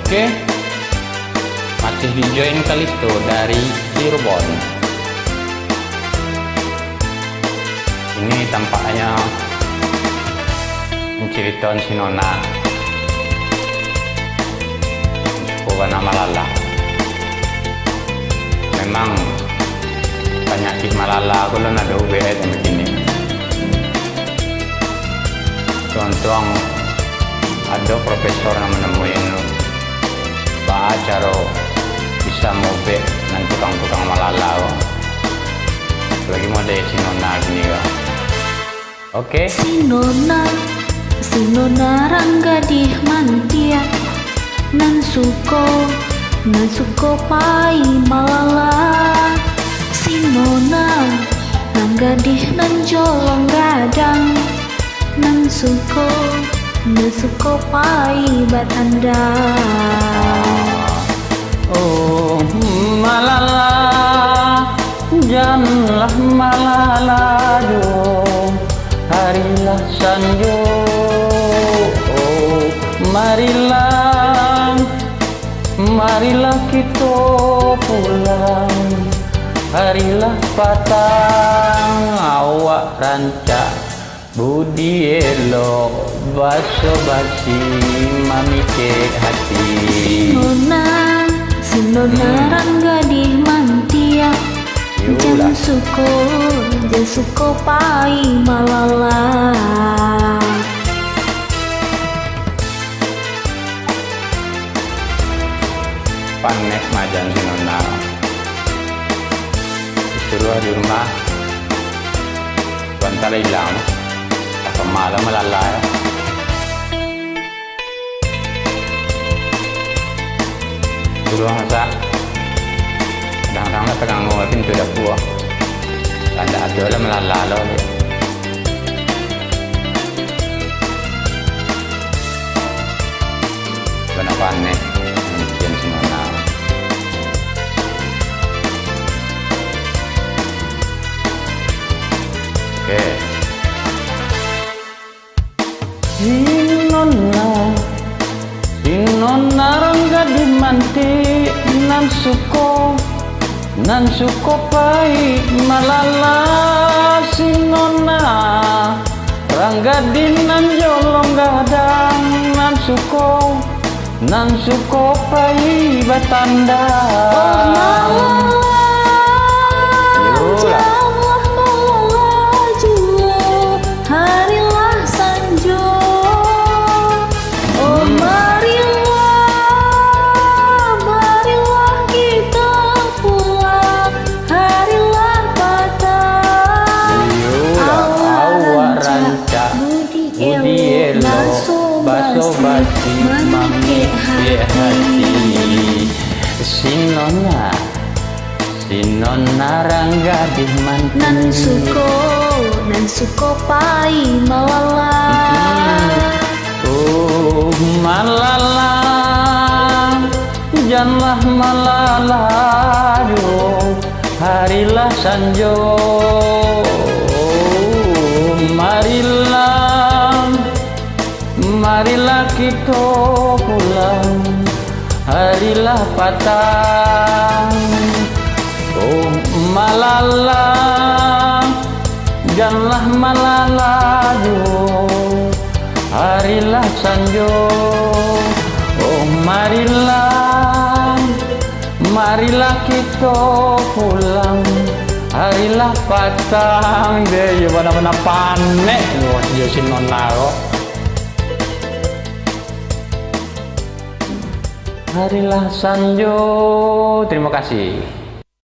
Oke, masih di join Kalisto dari Cirebon. Ini tampaknya menceritakan si Nona bukan nama Malala. Memang penyakit Malala kalau ada UBS begini. Contoh ada profesor yang menemuin cara bisa mobe dan tukang-tukang Malala lagi mau dari si Nona gini ya. Oke. Si Nona rangga di mantia nan suko pai Malala. Si Nona rangga di nan jolong gadang nan suko pai batanda. Oh Malala, janganlah Malala do, harilah sanjo. Oh marilah kita pulang, harilah patang awak rancak budi elok baso basi mamikir hati. Si Nona rangga di mantia jan suko pai Malala. Panek majan si Nona disuruh di rumah bantal hilang apa malam Malala ya. Suruh masak kadang-kadang pegang pintu dapur ada lah Malala loh. Kenapa aneh mungkin si Nona. Oke. Si Nona rangga di manti nan suko pai Malala. Si Nona rangga di nan jolong gadang nan suko pai batanda. Oh Malala, harilah sanjo. Oh marilah kita pulang, harilah patang awak rancak budi elok baso basi mamikir hati. Si Nona rangga di manti nan suko pai Malala. Oh Malala, janganlah Malala do, harilah sanjo. Oh marilah kita pulang, harilah patang. Oh Malala, janganlah Malala do, harilah sanjo. Oh marilah kita pulang, harilah patang. Deh ya benar-benar panek loh si Nona kok. Harilah sanjo. Terima kasih.